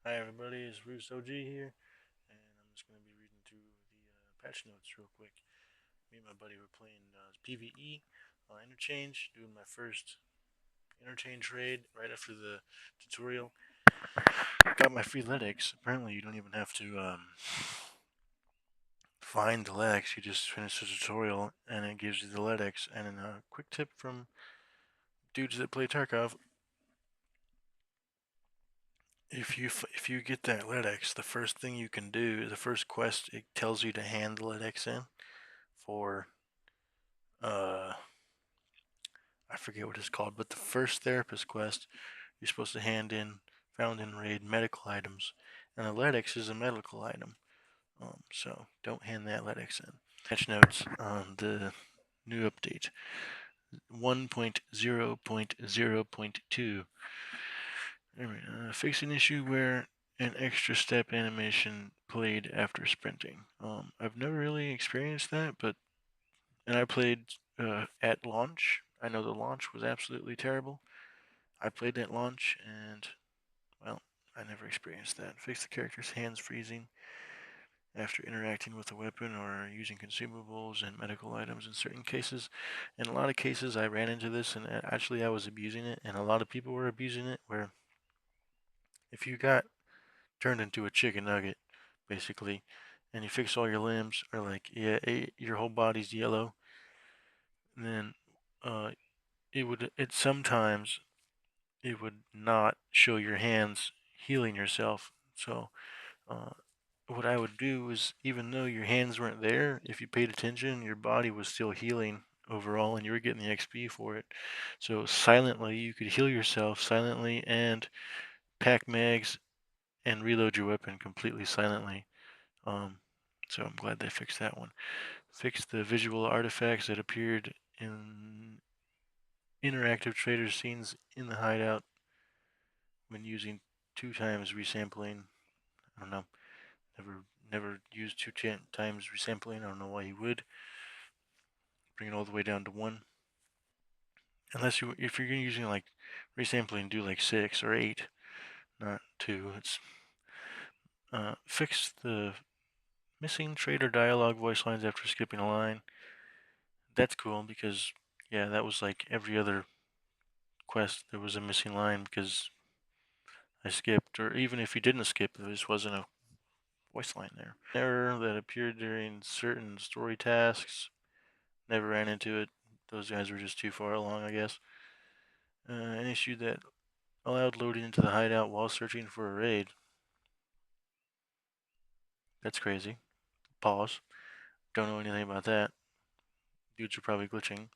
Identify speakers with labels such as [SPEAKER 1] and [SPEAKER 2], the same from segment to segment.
[SPEAKER 1] Hi everybody, it's Roost OG here, and I'm just going to be reading through the patch notes real quick. Me and my buddy were playing PvE interchange, doing my first interchange raid right after the tutorial. Got my free LEDX. Apparently you don't even have to find the LEDX, you just finish the tutorial and it gives you the LEDX. And a quick tip from dudes that play Tarkov, if you get that LEDX, the first thing you can do, the first quest, it tells you to hand the LEDX in for uh I forget what it's called, but the first therapist quest, you're supposed to hand in found in raid medical items, and a LEDX is a medical item. So don't hand that LEDX in. Patch notes on the new update 1.0.0.2. Fix an issue where an extra step animation played after sprinting. I've never really experienced that, and I played at launch. I know the launch was absolutely terrible. I played at launch, and well, I never experienced that. Fix the character's hands freezing after interacting with a weapon or using consumables and medical items in certain cases. In a lot of cases, I ran into this, and actually, I was abusing it, and a lot of people were abusing it. Where if you got turned into a chicken nugget, basically, and you fix all your limbs, or like, yeah, your whole body's yellow, then uh, it sometimes it would not show your hands healing yourself. So uh, what I would do is, even though your hands weren't there, if you paid attention, your body was still healing overall, and you were getting the XP for it. So silently, you could heal yourself silently and pack mags and reload your weapon completely silently. Um, so I'm glad they fixed that one. Fixed the visual artifacts that appeared in interactive trader scenes in the hideout when using 2 times resampling. I don't know. Never used 2 times resampling. I don't know why you would. Bring it all the way down to 1. Unless if you're using like resampling, do like 6 or 8, not 2. It's fix the missing trader dialogue voice lines after skipping a line. That's cool because yeah, that was like every other quest. There was a missing line because I skipped, or even if you didn't skip, there just wasn't a voice line there. Error that appeared during certain story tasks. Never ran into it. Those guys were just too far along, I guess. An issue that allowed loading into the hideout while searching for a raid. That's crazy. Pause. Don't know anything about that. Dudes are probably glitching.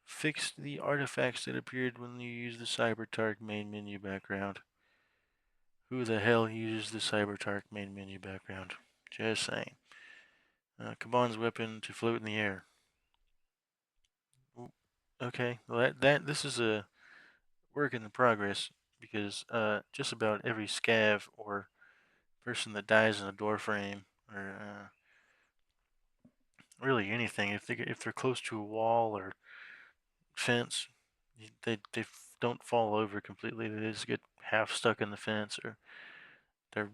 [SPEAKER 1] Fixed the artifacts that appeared when you used the CyberTark main menu background. Who the hell uses the CyberTark main menu background? Just saying. Kaban's weapon to float in the air. Okay, well this is a work in progress because just about every scav or person that dies in a door frame or really anything, if they're close to a wall or fence, they don't fall over completely. They just get half stuck in the fence, or their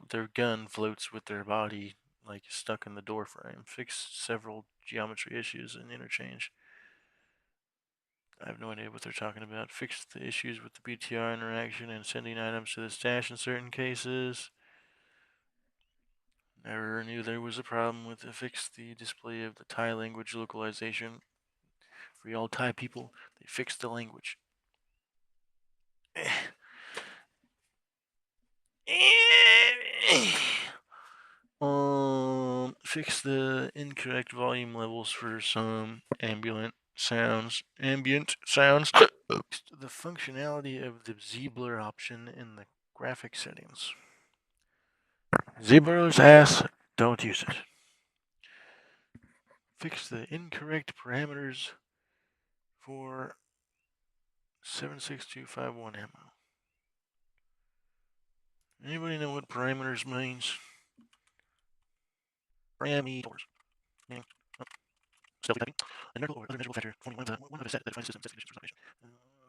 [SPEAKER 1] their gun floats with their body like stuck in the door frame. Fix several geometry issues in interchange. I have no idea what they're talking about. Fix the issues with the BTR interaction and sending items to the stash in certain cases. Never knew there was a problem with it. Fix the display of the Thai language localization. For all Thai people, they fixed the language. Fix the incorrect volume levels for some ambient sounds. The functionality of the Z-blur option in the graphic settings. Z-blur's ass, don't use it. Fix the incorrect parameters for 76251 ammo. Anybody know what parameters means? Parameters. Meaning, stealthy typing. A numerical or other measurable factor forming one of a set that defines system set conditions for automation.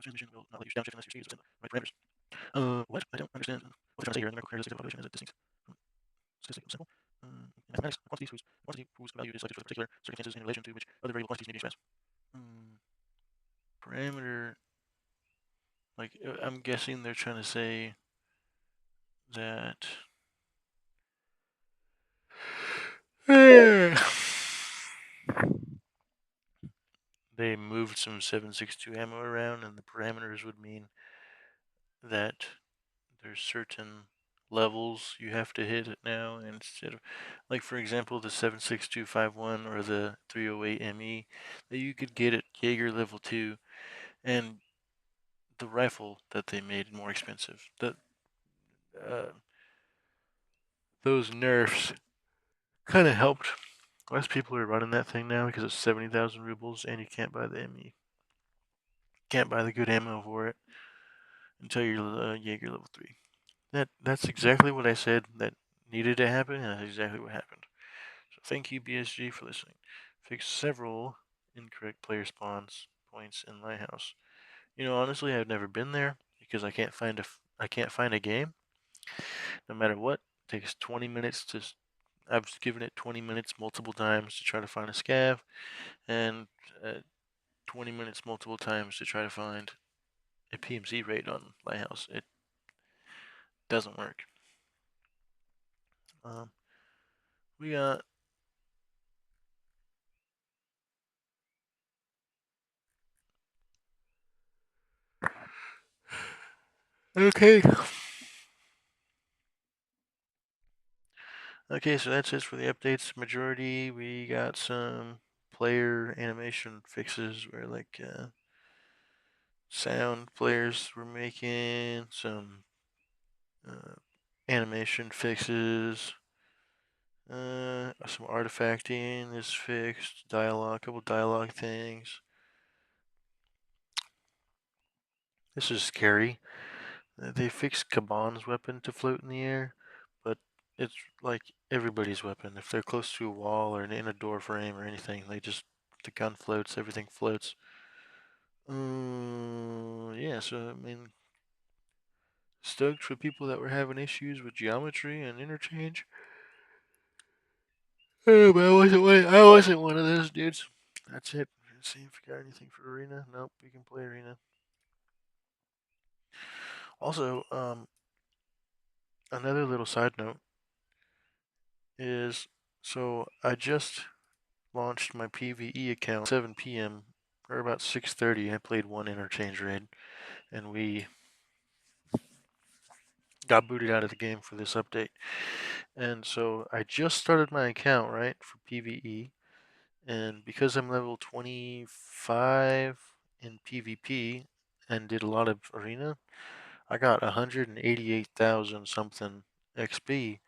[SPEAKER 1] Transmission will not let you downshift unless your C is within the right parameters. What? I don't understand. what they're trying to say here in the numerical characteristic of the population is a distinct statistical symbol. In mathematics, quantity whose value is selected for the particular circumstances in relation to which other variable quantities may be expressed. Parameter, like I'm guessing they're trying to say that they moved some 7.62 ammo around, and the parameters would mean that there's certain levels you have to hit it now instead of, like, for example, the 7.6251 or the 308 ME that you could get at Jaeger level 2, and the rifle that they made more expensive. Uh, those nerfs kind of helped. Less people are running that thing now because it's 70,000 rubles, and you can't buy the ME. Can't buy the good ammo for it until you're Jaeger level 3. That's exactly what I said that needed to happen, and that's exactly what happened. So thank you, BSG, for listening. Fixed several incorrect player spawns points in my house. You know, honestly, I've never been there because I can't find a game. No matter what, it takes 20 minutes to. I've given it 20 minutes multiple times to try to find a scav, and 20 minutes multiple times to try to find a PMC raid on my house. It doesn't work. We got okay. Okay, so that's it for the updates. Majority, we got some player animation fixes where, like, sound players were making some uh, animation fixes. Some artifacting is fixed. Dialogue, couple dialogue things. This is scary. They fixed Kaban's weapon to float in the air, but it's like everybody's weapon. If they're close to a wall or in a door frame or anything, the gun floats, everything floats. Yeah, so I mean, stoked for people that were having issues with geometry and interchange. Oh, but I wasn't one of those dudes. That's it. Let's see if we got anything for arena. Nope, we can play arena. Also, another little side note is, so I just launched my PvE account 7 p.m. or about 6:30. I played one interchange raid, and we got booted out of the game for this update. And so I just started my account, right, for PvE, and because I'm level 25 in PvP and did a lot of arena, I got 188,000 something XP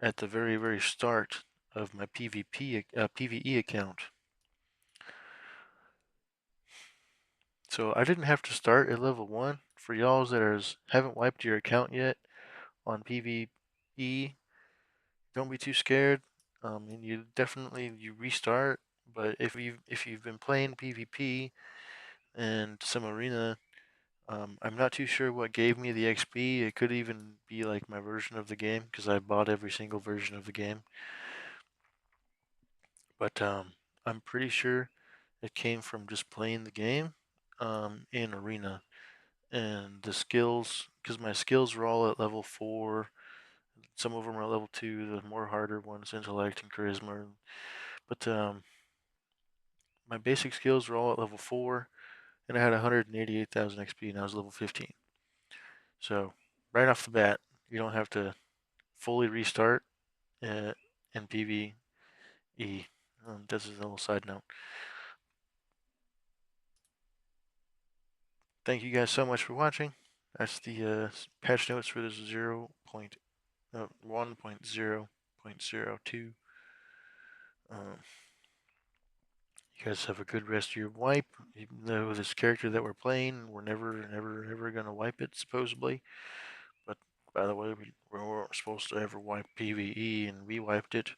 [SPEAKER 1] at the very, very start of my PvE account. So I didn't have to start at level 1. For y'all that haven't wiped your account yet on PvE, don't be too scared. And you restart. But if you've been playing PvP and some arena, I'm not too sure what gave me the XP. It could even be like my version of the game because I bought every single version of the game. But I'm pretty sure it came from just playing the game in arena, and the skills, because my skills were all at level 4. Some of them are at level 2, the more harder ones, intellect and charisma. But my basic skills were all at level 4, and I had 188,000 XP, and I was level 15. So right off the bat, you don't have to fully restart in PvE. This is a little side note. Thank you guys so much for watching. That's the patch notes for this 1.0.02. You guys have a good rest of your wipe. Even though this character that we're playing, we're never gonna wipe it supposedly. But by the way, we weren't supposed to ever wipe PvE, and we wiped it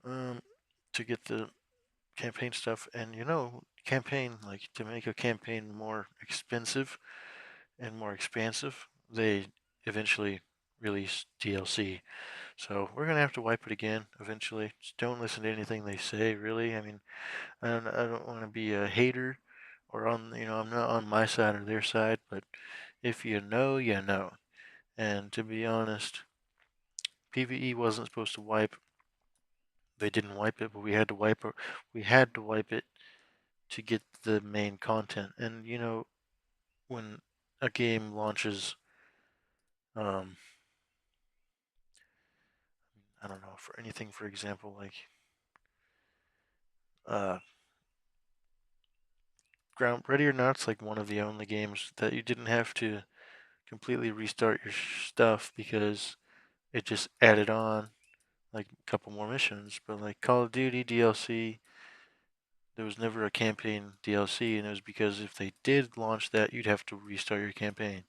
[SPEAKER 1] to get the campaign stuff. And you know, to make a campaign more expensive and more expansive, they eventually release DLC. So we're gonna have to wipe it again eventually. Just don't listen to anything they say, really. I mean, I don't want to be a hater or I'm not on my side or their side, but if you know, you know. And to be honest, PvE wasn't supposed to wipe. They didn't wipe it, but we had to wipe it. We had to wipe it to get the main content. And when a game launches, um, I don't know, for anything, for example, like uh, Ground Ready or Not's like one of the only games that you didn't have to completely restart your stuff because it just added on like a couple more missions. But like Call of Duty DLC, there was never a campaign DLC, and it was because if they did launch that, you'd have to restart your campaign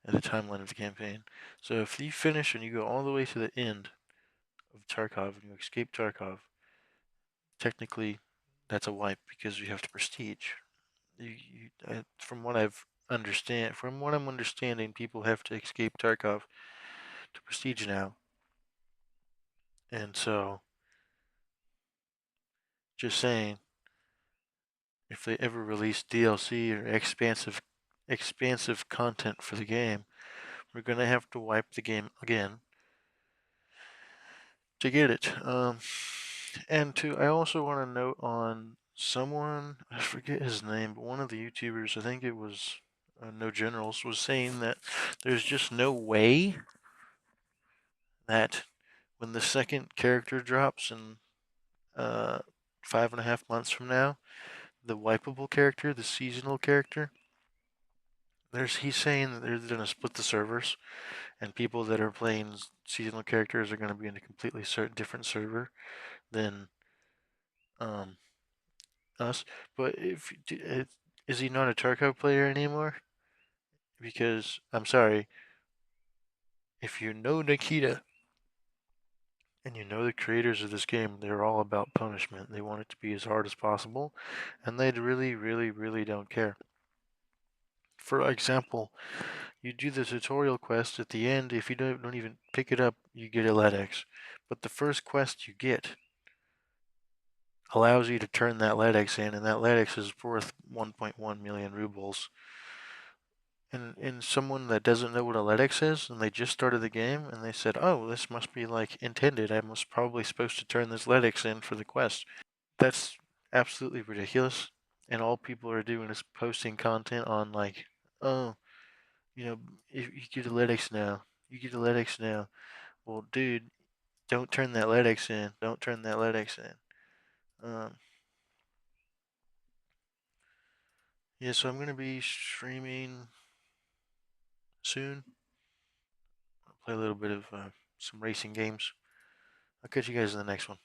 [SPEAKER 1] and the timeline of the campaign. So if you finish and you go all the way to the end of Tarkov and you escape Tarkov, technically that's a wipe because you have to prestige. From what I'm understanding, people have to escape Tarkov to prestige now, and so just saying, if they ever release DLC or expansive content for the game, we're gonna have to wipe the game again to get it. I also want to note on someone, I forget his name, but one of the YouTubers, I think it was No Generals, was saying that there's just no way that when the second character drops in 5.5 months from now, the wipeable character, the seasonal character, he's saying that they're gonna split the servers, and people that are playing seasonal characters are gonna be in a completely different server than um us. But is he not a Tarkov player anymore? Because I'm sorry, if you know Nikita and you know the creators of this game, they're all about punishment. They want it to be as hard as possible, and they really, really, really don't care. For example, you do the tutorial quest at the end. If you don't even pick it up, you get a LEDX. But the first quest you get allows you to turn that LEDX in, and that LEDX is worth 1.1 million rubles. And someone that doesn't know what a LEDX is, and they just started the game, and they said, "Oh, this must be like intended. I was probably supposed to turn this LEDX in for the quest." That's absolutely ridiculous. And all people are doing is posting content on like, "Oh, you know, if you get a LEDX now, you get a LEDX now." Well, dude, don't turn that LEDX in. Don't turn that LEDX in. Um, yeah, so I'm gonna be streaming soon. I'll play a little bit of some racing games. I'll catch you guys in the next one.